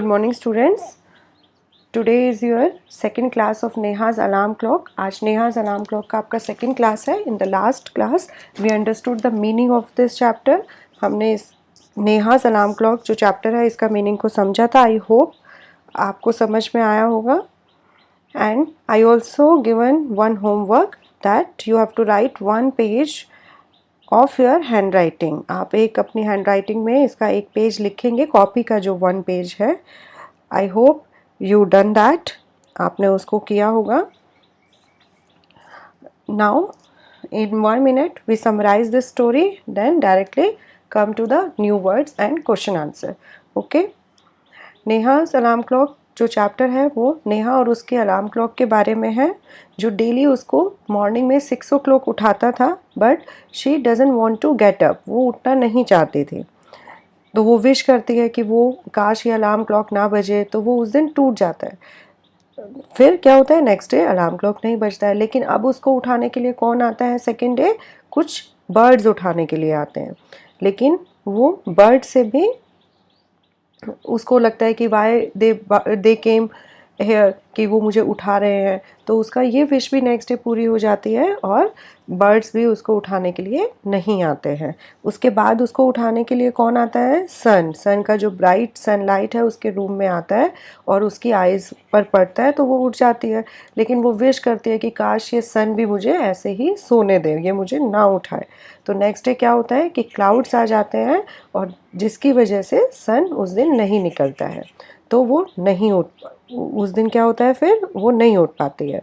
Good morning students. Today is your second class of Neha's alarm clock. आज Neha's alarm clock का आपका second class है. In the last class we understood the meaning of this chapter. हमने इस Neha's alarm clock जो chapter है इसका meaning को समझा था. I hope आपको समझ में आया होगा. And I also given one homework that you have to write one page of your hand writing. आप एक अपनी हैंड राइटिंग में इसका एक पेज लिखेंगे, कॉपी का जो वन पेज है. I hope you done that. आपने उसको किया होगा. Now in 1 minute we summarise this story, then directly come to the new words and question answer. Okay. Neha's alarm clock जो चैप्टर है वो नेहा और उसके अलार्म क्लॉक के बारे में है, जो डेली उसको मॉर्निंग में 6 o'clock उठाता था. But she doesn't want to get up. वो उठना नहीं चाहती थी. तो वो विश करती है कि वो काश ये अलार्म क्लॉक ना बजे. तो वो उस दिन टूट जाता है. फिर क्या होता है, नेक्स्ट डे अलार्म क्लॉक नहीं बजता है. लेकिन अब उसको उठाने के लिए कौन आता है सेकेंड डे? कुछ बर्ड्स उठाने के लिए आते हैं. लेकिन वो बर्ड से भी उसको लगता है कि वाई दे केम हेयर, कि वो मुझे उठा रहे हैं. तो उसका ये विश भी नेक्स्ट डे पूरी हो जाती है और बर्ड्स भी उसको उठाने के लिए नहीं आते हैं. उसके बाद उसको उठाने के लिए कौन आता है? सन का जो ब्राइट सनलाइट है उसके रूम में आता है और उसकी आइज़ पर पड़ता है तो वो उठ जाती है. लेकिन वो विश करती है कि काश ये सन भी मुझे ऐसे ही सोने दे, ये मुझे ना उठाए. तो नेक्स्ट डे क्या होता है कि क्लाउड्स आ जाते हैं और जिसकी वजह से सन उस दिन नहीं निकलता है. तो वो नहीं उठ, उस दिन क्या होता है, फिर वो नहीं उठ पाती है.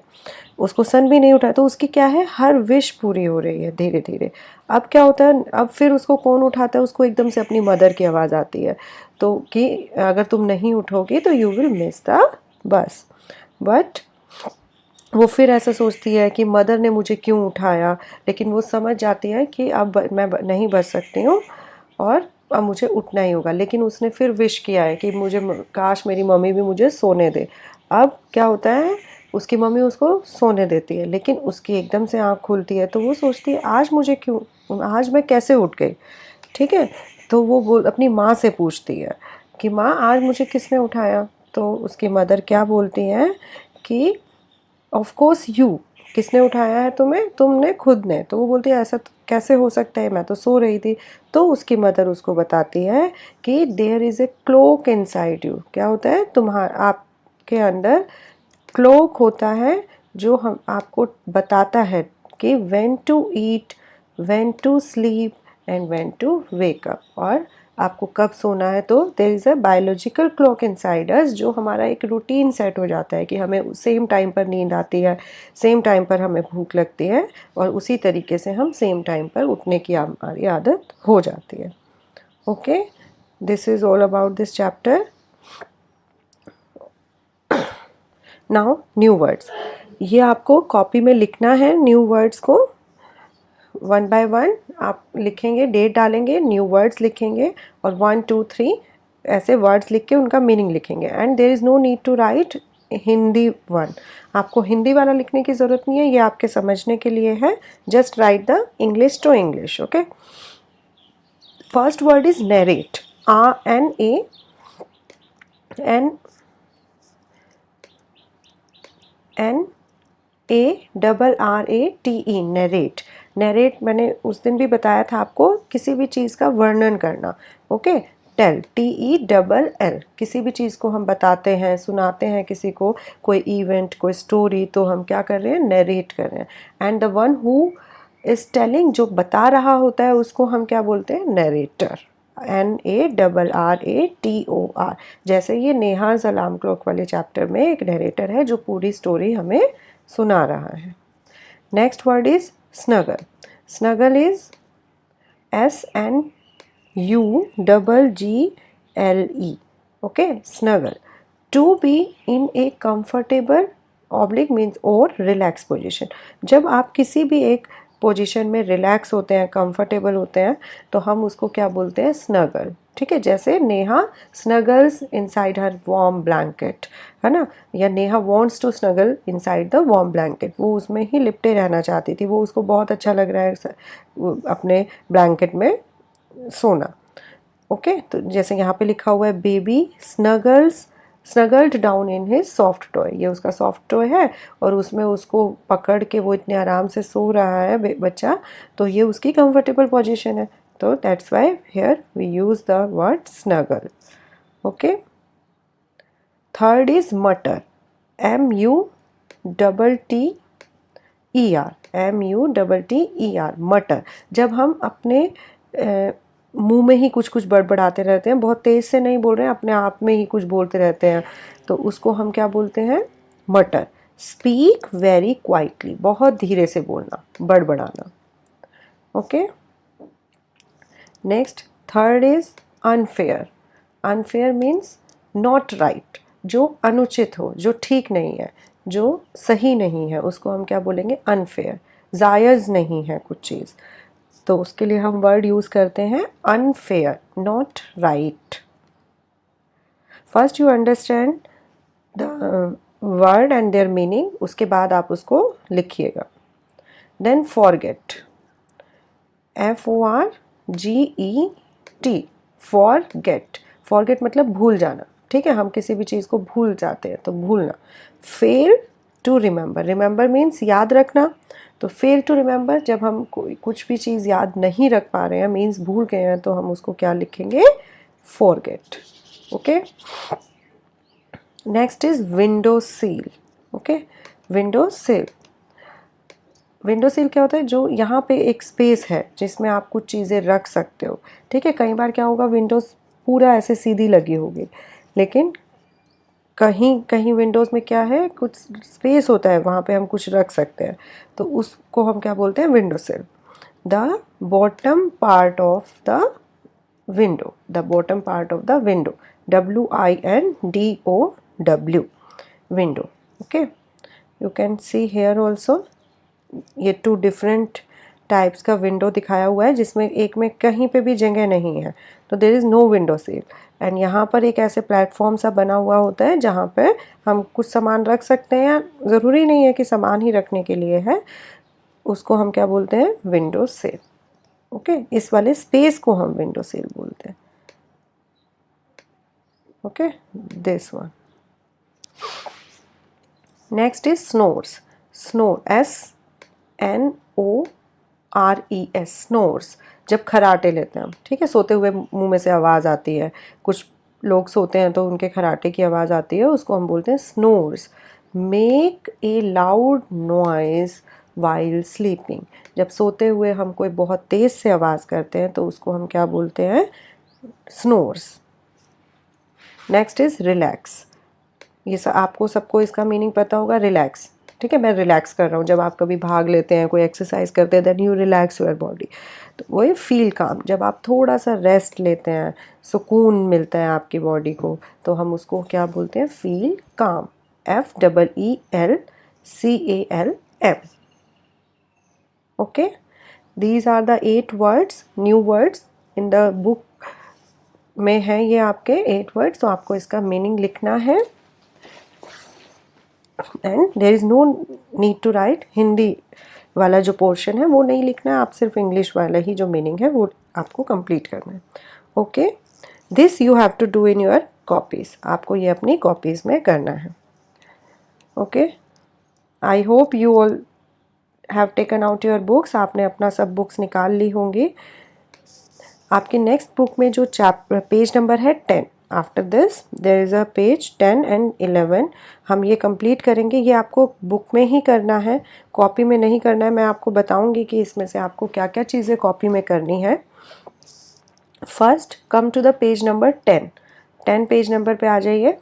उसको सन भी नहीं उठा. तो उसकी क्या है, हर विश पूरी हो रही है धीरे धीरे. अब क्या होता है, अब फिर उसको कौन उठाता है? उसको एकदम से अपनी मदर की आवाज़ आती है तो कि अगर तुम नहीं उठोगे तो you will miss the bus. But वो फिर ऐसा सोचती है कि मदर ने मुझे क्यों उठाया. लेकिन वो समझ जाती है कि अब मैं नहीं बच सकती हूँ और अब मुझे उठना ही होगा. लेकिन उसने फिर विश किया है कि मुझे काश मेरी मम्मी भी मुझे सोने दे. अब क्या होता है, उसकी मम्मी उसको सोने देती है. लेकिन उसकी एकदम से आँख खुलती है तो वो सोचती है आज मुझे क्यों, आज मैं कैसे उठ गई. ठीक है. तो वो अपनी माँ से पूछती है कि माँ आज मुझे किसने उठाया. तो उसकी मदर क्या बोलती हैं कि ऑफ कोर्स यू. किसने उठाया है तुम्हें? तुमने खुद ने. तो वो बोलती है ऐसा कैसे हो सकता है, मैं तो सो रही थी. तो उसकी मदर उसको बताती है कि there is a clock inside you. क्या होता है, आपके अंदर क्लोक होता है जो हम आपको बताता है कि when to eat, when to sleep and when to wake up. और आपको कब सोना है. तो there is a biological clock inside us, जो हमारा एक रूटीन सेट हो जाता है कि हमें सेम टाइम पर नींद आती है, सेम टाइम पर हमें भूख लगती है और उसी तरीके से हम सेम टाइम पर उठने की हमारी आदत हो जाती है. Okay. This is all about this chapter. Now new words. ये आपको कॉपी में लिखना है. न्यू वर्ड्स को 1 by 1 आप लिखेंगे, डेट डालेंगे, न्यू वर्ड्स लिखेंगे और 1 2 3 ऐसे वर्ड्स लिख के उनका मीनिंग लिखेंगे. And there is no need to write Hindi one. आपको हिंदी वाला लिखने की ज़रूरत नहीं है, ये आपके समझने के लिए है. Just write the English to English. Okay. First word is narrate. NARRATE. Narrate. Narrate मैंने उस दिन भी बताया था आपको, किसी भी चीज़ का वर्णन करना. ओके. Tell, TELL. किसी भी चीज़ को हम बताते हैं, सुनाते हैं किसी को, कोई इवेंट, कोई स्टोरी, तो हम क्या कर रहे हैं, नरेट कर रहे हैं. And the one who is telling, जो बता रहा होता है, उसको हम क्या बोलते हैं, नरेटर. NARRATOR. जैसे ये नेहा's अलार्म क्लॉक वाले चैप्टर में एक नरेटर है जो पूरी स्टोरी हमें सुना रहा है. Next word is snuggle. Snuggle is SNUGGLE. Okay. Snuggle. To be in a comfortable oblique means और रिलैक्स पोजिशन. जब आप किसी भी एक पोजीशन में रिलैक्स होते हैं, कंफर्टेबल होते हैं, तो हम उसको क्या बोलते हैं, स्नगल. ठीक है. जैसे Neha snuggles inside her warm blanket, है ना. या Neha wants to snuggle inside the warm blanket. वो उसमें ही लिपटे रहना चाहती थी. वो उसको बहुत अच्छा लग रहा है अपने ब्लैंकेट में सोना. ओके, तो जैसे यहाँ पे लिखा हुआ है baby snuggled down in his soft toy, ये उसका सॉफ्ट टॉय है और उसमें उसको पकड़ के वो इतने आराम से सो रहा है बच्चा, तो ये उसकी कंफर्टेबल पोजीशन है, तो that's why here we use the word snuggle. Okay, third is mutter, MUTTER, मटर। जब हम अपने मुंह में ही कुछ कुछ बड़बड़ाते रहते हैं, बहुत तेज से नहीं बोल रहे हैं, अपने आप में ही कुछ बोलते रहते हैं, तो उसको हम क्या बोलते हैं, मटर। स्पीक वेरी क्वाइटली, बहुत धीरे से बोलना, बड़बड़ाना। Okay, next third is unfair. Unfair means not right, जो अनुचित हो, जो ठीक नहीं है, जो सही नहीं है, उसको हम क्या बोलेंगे, अनफेयर। जायज़ नहीं है कुछ चीज़, तो उसके लिए हम वर्ड यूज़ करते हैं unfair, not right. First you understand the word and their meaning, उसके बाद आप उसको लिखिएगा। Then forget, FORGET, forget. Forget मतलब भूल जाना, ठीक है, हम किसी भी चीज़ को भूल जाते हैं तो भूलना। Fail to remember, remember means याद रखना, तो फेल टू रिमेंबर जब हम कुछ भी चीज़ याद नहीं रख पा रहे हैं, मीन्स भूल गए हैं, तो हम उसको क्या लिखेंगे, forget. Okay, next is window sill. Okay, window sill, window sill क्या होता है, जो यहाँ पे एक स्पेस है जिसमें आप कुछ चीज़ें रख सकते हो, ठीक है। कई बार क्या होगा, विंडोज़ पूरा ऐसे सीधी लगी होगी, लेकिन कहीं कहीं विंडोज़ में क्या है, कुछ स्पेस होता है, वहाँ पे हम कुछ रख सकते हैं, तो उसको हम क्या बोलते हैं, window sill. The bottom part of the window, the bottom part of the window, WINDOW, window. Okay, you can see here also, ये 2 डिफरेंट टाइप्स का विंडो दिखाया हुआ है, जिसमें एक में कहीं पे भी जगह नहीं है, तो there is no window sill. And यहाँ पर एक ऐसे प्लेटफॉर्म सा बना हुआ होता है जहाँ पे हम कुछ सामान रख सकते हैं, ज़रूरी नहीं है कि सामान ही रखने के लिए है, उसको हम क्या बोलते हैं, विंडो सील। ओके, इस वाले स्पेस को हम विंडो सील बोलते हैं। Okay, this one. Next is snores, snore, SNORES, snores, जब खराटे लेते हैं हम, ठीक है, सोते हुए मुंह में से आवाज़ आती है, कुछ लोग सोते हैं तो उनके खराटे की आवाज़ आती है, उसको हम बोलते हैं snores. Make a loud noise while sleeping, जब सोते हुए हम कोई बहुत तेज़ से आवाज़ करते हैं तो उसको हम क्या बोलते हैं, स्नोर्स। नेक्स्ट इज़ रिलैक्स, ये आपको सबको इसका मीनिंग पता होगा, रिलैक्स, ठीक है, मैं रिलैक्स कर रहा हूँ, जब आप कभी भाग लेते हैं, कोई एक्सरसाइज करते हैं, then you relax your body, तो वो फील काम, जब आप थोड़ा सा रेस्ट लेते हैं, सुकून मिलता है आपकी बॉडी को, तो हम उसको क्या बोलते हैं, feel calm, FEELCALM। Okay, these are the 8 words, new words in the book में है, ये आपके 8 वर्ड्स, तो आपको इसका मीनिंग लिखना है। And there is no need to write, Hindi वाला जो पोर्शन है वो नहीं लिखना है, आप सिर्फ इंग्लिश वाला ही जो मीनिंग है वो आपको कंप्लीट करना है। Okay, this you have to do in your copies, आपको ये अपनी कॉपीज़ में करना है। Okay, I hope you all have taken out your books, आपने अपना सब बुक्स निकाल ली होंगी। आपके नेक्स्ट बुक में जो पेज नंबर है 10, after this there is a page 10 and 11, हम ये कंप्लीट करेंगे। ये आपको बुक में ही करना है, कॉपी में नहीं करना है। मैं आपको बताऊंगी कि इसमें से आपको क्या क्या चीज़ें कॉपी में करनी है। First come to the page number 10, 10 page number पे आ जाइए।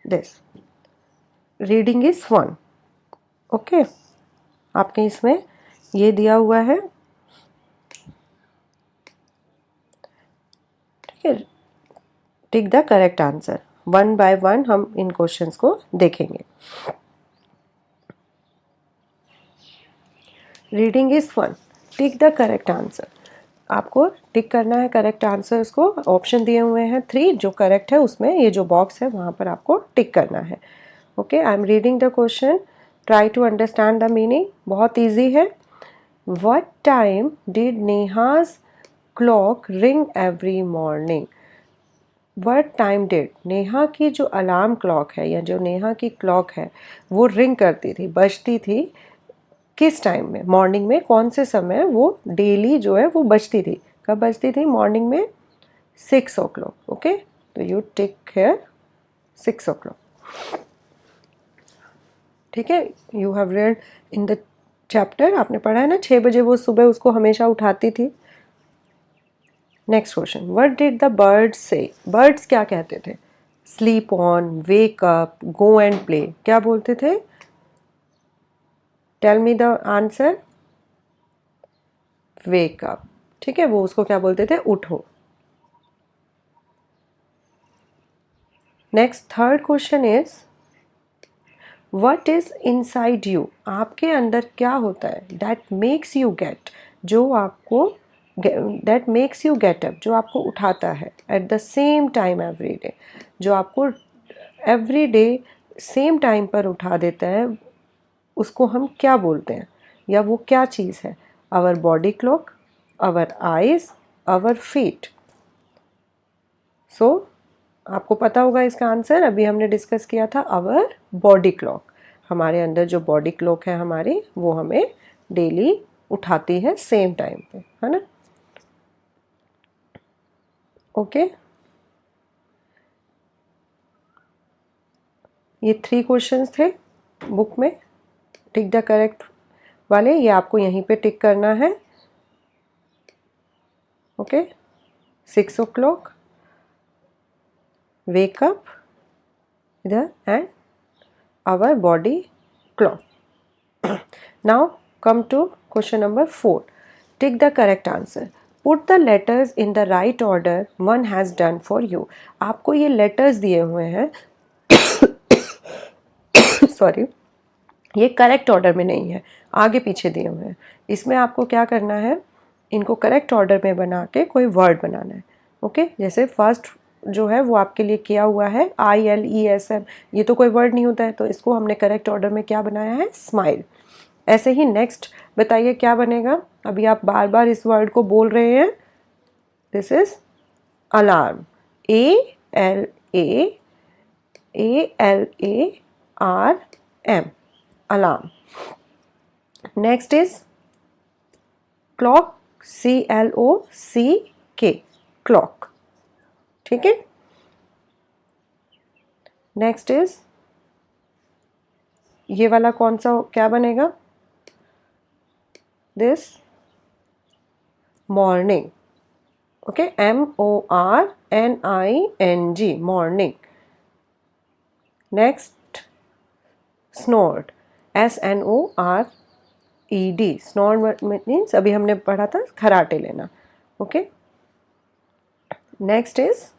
This reading is fun. Okay, आपके इसमें ये दिया हुआ है, ठीक है, tick the correct answer, 1 by 1 हम इन क्वेश्चंस को देखेंगे। Reading is fun, tick the correct answer, आपको टिक करना है करेक्ट आंसर्स को। ऑप्शन दिए हुए हैं 3, जो करेक्ट है उसमें ये जो बॉक्स है वहाँ पर आपको टिक करना है। Okay, I am reading the question, try to understand the meaning, बहुत ईजी है। What time did Neha's clock ring every morning? What time did Neha की जो अलार्म क्लॉक है या जो नेहा की क्लॉक है वो रिंग करती थी, बजती थी किस टाइम में? मॉर्निंग में कौन से समय वो डेली जो है वो बजती थी? कब बजती थी? मॉर्निंग में 6 o'clock. ओके, तो यू टेक केयर 6 o'clock. ठीक है, you have read in the chapter, आपने पढ़ा है ना 6 बजे वो सुबह उसको हमेशा उठाती थी. Next question, what did the birds say? Birds क्या कहते थे? Sleep on, wake up, go and play, क्या बोलते थे? Tell me the answer. Wake up. ठीक है, वो उसको क्या बोलते थे? उठो. Next third question is what is inside you? आपके अंदर क्या होता है? दैट मेक्स यू गेट, जो आपको that makes you get up, जो आपको उठाता है at the same time every day, जो आपको एवरी डे सेम टाइम पर उठा देता है, उसको हम क्या बोलते हैं या वो क्या चीज़ है? Our body clock, our eyes, our feet. So आपको पता होगा इसका आंसर, अभी हमने डिस्कस किया था आवर बॉडी क्लॉक. हमारे अंदर जो बॉडी क्लॉक है हमारी, वो हमें डेली उठाती है सेम टाइम पे, है ना? ओके, ये 3 क्वेश्चंस थे बुक में. टिक द करेक्ट वाले, ये आपको यहीं पे टिक करना है. ओके, 6 o'clock, wake up, इधर, and our body clock. Now come to question number 4. Tick the correct answer. Put the letters in the right order one has done for you. आपको ये letters दिए हुए हैं सॉरी, ये correct order में नहीं है, आगे पीछे दिए हुए हैं. इसमें आपको क्या करना है? इनको करेक्ट ऑर्डर में बना के कोई वर्ड बनाना है. ओके, जैसे फर्स्ट जो है वो आपके लिए किया हुआ है ILESM, ये तो कोई वर्ड नहीं होता है, तो इसको हमने करेक्ट ऑर्डर में क्या बनाया है? स्माइल. ऐसे ही नेक्स्ट बताइए क्या बनेगा? अभी आप बार बार इस वर्ड को बोल रहे हैं. This is alarm. ALARM, alarm. Next is clock, CLOCK, clock. ठीक है. नेक्स्ट इज ये वाला कौन सा, क्या बनेगा? This morning. Okay, MORNING, morning. Next snored, SNORED, snored means अभी हमने पढ़ा था खराटे लेना. Okay. Next is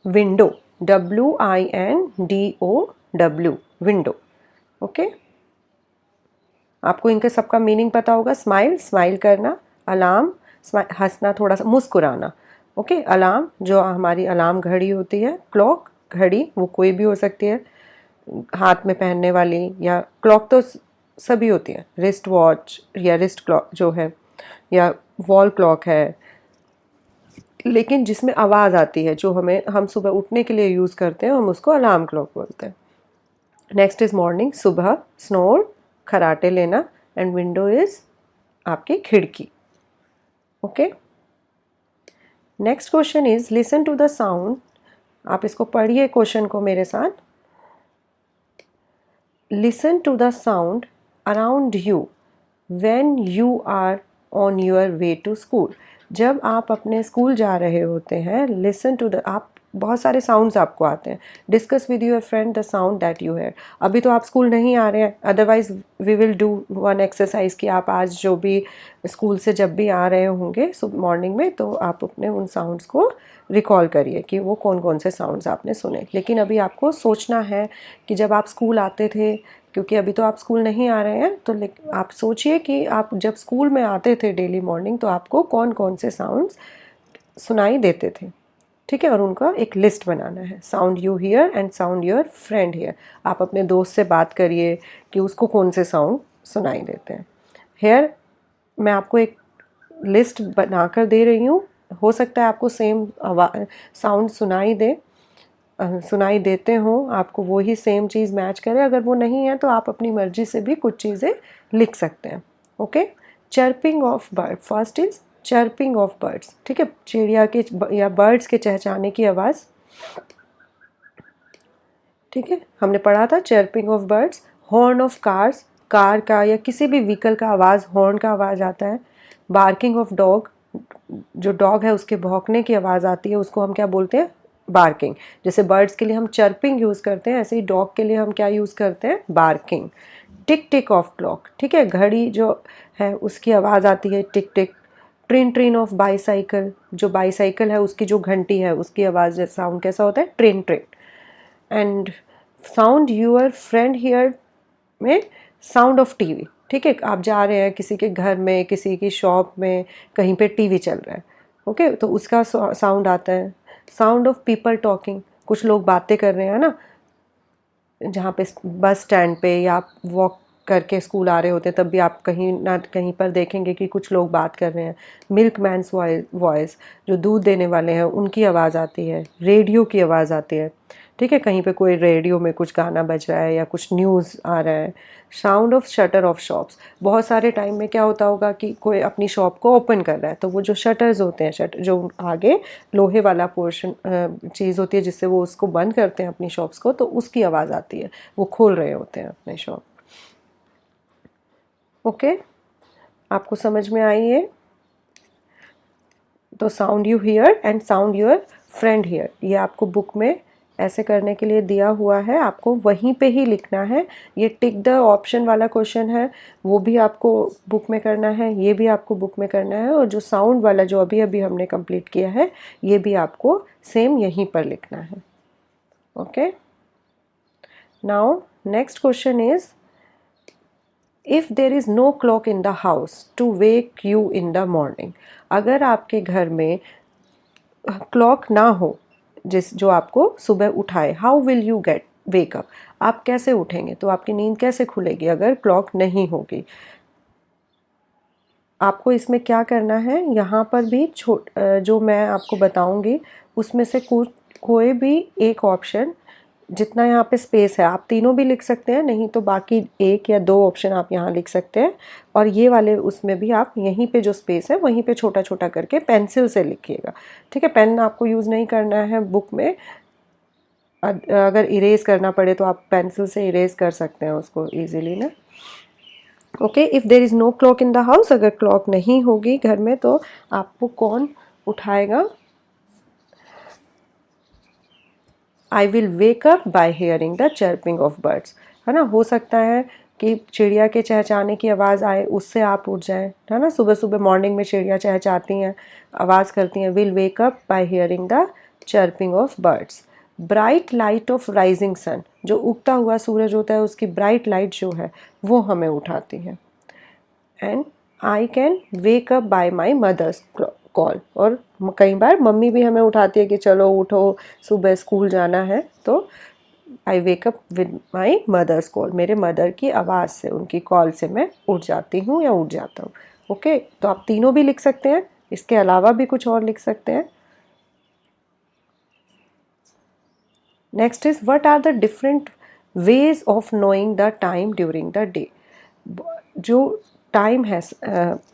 window, WINDOW, window. Okay, आपको इनके सबका मीनिंग पता होगा. स्माइल, स्माइल करना. अलार्म, हंसना, थोड़ा सा मुस्कुराना. ओके, अलार्म जो हमारी अलार्म घड़ी होती है. क्लॉक, घड़ी, वो कोई भी हो सकती है, हाथ में पहनने वाली, या क्लॉक तो सभी होती है, रिस्ट वॉच या रिस्ट क्लॉक जो है, या वॉल क्लॉक है, लेकिन जिसमें आवाज़ आती है, जो हम सुबह उठने के लिए यूज़ करते हैं, हम उसको अलार्म क्लॉक बोलते हैं. नेक्स्ट इज़ मॉर्निंग, सुबह. स्नोर, खराटे लेना. एंड विंडो इज़ आपकी खिड़की. Okay. Next question is listen to the sound. आप इसको पढ़िए क्वेश्चन को मेरे साथ. Listen to the sound around you when you are on your way to school. जब आप अपने स्कूल जा रहे होते हैं, लिसन टू द, आप बहुत सारे साउंड्स आपको आते हैं. Discuss with your friend the sound that you hear. अभी तो आप स्कूल नहीं आ रहे हैं, otherwise we will do one exercise कि आप आज जो भी स्कूल से जब भी आ रहे होंगे मॉर्निंग में, तो आप अपने उन साउंड्स को रिकॉल करिए कि वो कौन कौन से साउंड्स आपने सुने. लेकिन अभी आपको सोचना है कि जब आप स्कूल आते थे, क्योंकि अभी तो आप स्कूल नहीं आ रहे हैं, तो आप सोचिए कि आप जब स्कूल में आते थे डेली मॉर्निंग, तो आपको कौन कौन से साउंड्स सुनाई देते थे. ठीक है, और उनका एक लिस्ट बनाना है. Sound you here and sound your friend here. आप अपने दोस्त से बात करिए कि उसको कौन से साउंड सुनाई देते हैं. हेयर मैं आपको एक लिस्ट बनाकर दे रही हूँ, हो सकता है आपको सेम साउंड सुनाई देते हो, आपको वही सेम चीज़ मैच करे। अगर वो नहीं है तो आप अपनी मर्जी से भी कुछ चीज़ें लिख सकते हैं। Okay, chirping of bird, first is chirping of birds, ठीक है, चिड़िया के या बर्ड्स के चहचहाने की आवाज़, ठीक है, हमने पढ़ा था chirping of birds. Horn of cars, car का या किसी भी व्हीकल का आवाज़, हॉर्न का आवाज़ आता है। बार्किंग ऑफ डॉग, जो डॉग है उसके भौंकने की आवाज़ आती है, उसको हम क्या बोलते हैं, बार्किंग। जैसे बर्ड्स के लिए हम चर्पिंग यूज़ करते हैं, ऐसे ही डॉग के लिए हम क्या यूज़ करते हैं, barking. Tick tick of clock, ठीक है, घड़ी जो है उसकी आवाज़ आती है, टिक टिक। ट्रिन ट्रिन ऑफ बाईसाइकिल, जो बाईसाइकिल है उसकी जो घंटी है उसकी आवाज़, साउंड कैसा होता है, ट्रिन ट्रिन। And sound your friend here में साउंड ऑफ टीवी, ठीक है, आप जा रहे हैं किसी के घर में, किसी की शॉप में, कहीं पे टीवी चल रहा है, ओके, तो उसका साउंड आता है। साउंड ऑफ पीपल टॉकिंग, कुछ लोग बातें कर रहे हैं ना, जहाँ पे बस स्टैंड पे या आप वॉक करके स्कूल आ रहे होते हैं तब भी आप कहीं ना कहीं पर देखेंगे कि कुछ लोग बात कर रहे हैं। मिल्क मैन्स वॉइस, जो दूध देने वाले हैं उनकी आवाज़ आती है। रेडियो की आवाज़ आती है, ठीक है, कहीं पे कोई रेडियो में कुछ गाना बज रहा है या कुछ न्यूज़ आ रहा है। Sound of shutter of shops, बहुत सारे टाइम में क्या होता होगा कि कोई अपनी शॉप को ओपन कर रहा है तो वो जो शटर्स होते हैं, शटर जो आगे लोहे वाला पोर्शन चीज़ होती है जिससे वो उसको बंद करते हैं अपनी शॉप्स को, तो उसकी आवाज़ आती है, वो खोल रहे होते हैं अपने शॉप। ओके, आपको समझ में आई है? तो sound you here and sound your friend here, ये आपको बुक में ऐसे करने के लिए दिया हुआ है, आपको वहीं पे ही लिखना है। ये टिक द ऑप्शन वाला क्वेश्चन है, वो भी आपको बुक में करना है, ये भी आपको बुक में करना है, और जो साउंड वाला जो अभी अभी हमने कंप्लीट किया है ये भी आपको सेम यहीं पर लिखना है। Okay, now next question is, if there is no clock in the house to wake you in the morning, अगर आपके घर में क्लॉक ना हो जो आपको सुबह उठाए, how will you get wake up, आप कैसे उठेंगे, तो आपकी नींद कैसे खुलेगी अगर क्लॉक नहीं होगी। आपको इसमें क्या करना है, यहाँ पर भी जो मैं आपको बताऊंगी उसमें से कोई भी एक ऑप्शन, जितना यहाँ पे स्पेस है आप तीनों भी लिख सकते हैं, नहीं तो बाकी एक या दो ऑप्शन आप यहाँ लिख सकते हैं, और ये वाले उसमें भी आप यहीं पे जो स्पेस है वहीं पे छोटा छोटा करके पेंसिल से लिखिएगा, ठीक है। पेन आपको यूज़ नहीं करना है बुक में, अगर इरेज करना पड़े तो आप पेंसिल से इरेज कर सकते हैं उसको ईजिली ना। Okay, if there is no clock in the house, अगर क्लॉक नहीं होगी घर में तो आपको कौन उठाएगा, I will wake up by hearing the chirping of birds, है ना, हो सकता है कि चिड़िया के चहचहाने की आवाज़ आए उससे आप उठ जाएं, है ना, सुबह सुबह मॉर्निंग में चिड़िया चहचहाती हैं, आवाज़ करती हैं, will wake up by hearing the chirping of birds. Bright light of rising sun, जो उगता हुआ सूरज होता है उसकी ब्राइट लाइट जो है वो हमें उठाती है। And I can wake up by my mother's call, और कई बार मम्मी भी हमें उठाती है कि चलो उठो सुबह स्कूल जाना है, तो I wake up with my mother's call, मेरे मदर की आवाज़ से, उनकी कॉल से मैं उठ जाती हूँ या उठ जाता हूँ। ओके, तो आप तीनों भी लिख सकते हैं, इसके अलावा भी कुछ और लिख सकते हैं। Next is, what are the different ways of knowing the time during the day, जो टाइम है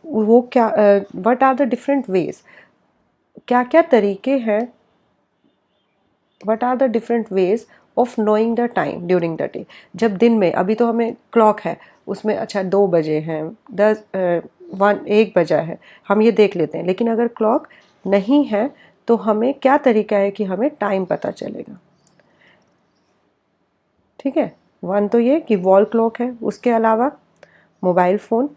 वो क्या, what are the different ways, क्या क्या तरीके हैं, what are the different ways of knowing the time during the day, जब दिन में, अभी तो हमें क्लॉक है उसमें, अच्छा 2 बजे हैं, 1 बजा है, हम ये देख लेते हैं, लेकिन अगर क्लॉक नहीं है तो हमें क्या तरीका है कि हमें टाइम पता चलेगा, ठीक है। 1 तो ये कि वॉल क्लॉक है, उसके अलावा मोबाइल फ़ोन,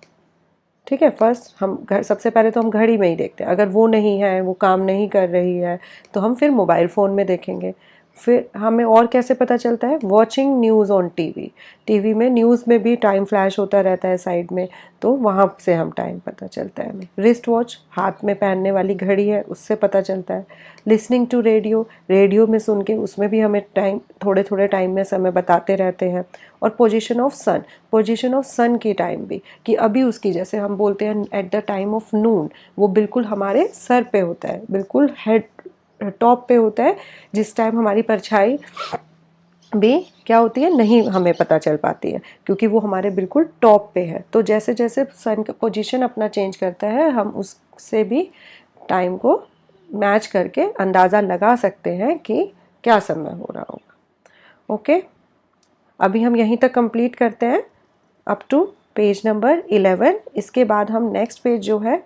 ठीक है, फर्स्ट हम सबसे पहले तो हम घड़ी में ही देखते हैं, अगर वो नहीं है, वो काम नहीं कर रही है तो हम फिर मोबाइल फ़ोन में देखेंगे। फिर हमें और कैसे पता चलता है, watching news on TV, TV में न्यूज़ में भी टाइम फ्लैश होता रहता है साइड में, तो वहाँ से हम टाइम पता चलता है हमें। रिस्ट वॉच, हाथ में पहनने वाली घड़ी है, उससे पता चलता है। लिसनिंग टू रेडियो, रेडियो में सुन के उसमें भी हमें टाइम, थोड़े थोड़े टाइम में समय बताते रहते हैं। और position of sun, position of sun की टाइम भी, कि अभी उसकी, जैसे हम बोलते हैं एट द टाइम ऑफ नून, वो बिल्कुल हमारे सर पे होता है, बिल्कुल हेड टॉप पे होता है, जिस टाइम हमारी परछाई भी क्या होती है, नहीं हमें पता चल पाती है, क्योंकि वो हमारे बिल्कुल टॉप पे है। तो जैसे जैसे सन का पोजीशन अपना चेंज करता है, हम उससे भी टाइम को मैच करके अंदाज़ा लगा सकते हैं कि क्या समय हो रहा होगा। ओके, अभी हम यहीं तक कंप्लीट करते हैं अप टू पेज नंबर 11। इसके बाद हम नेक्स्ट पेज जो है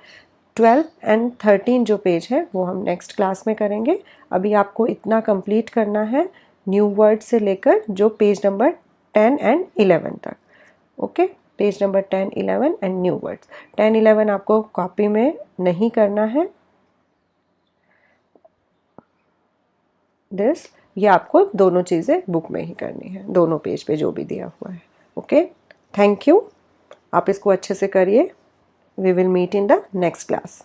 12 एंड 13 जो पेज है वो हम नेक्स्ट क्लास में करेंगे। अभी आपको इतना कंप्लीट करना है, न्यू वर्ड से लेकर जो पेज नंबर 10 एंड 11 तक। Okay, page number 10, 11 and new words. 10, 11 आपको कॉपी में नहीं करना है, ये आपको दोनों चीज़ें बुक में ही करनी है, दोनों पेज पे जो भी दिया हुआ है। ओके, थैंक यू, आप इसको अच्छे से करिए। We will meet in the next class.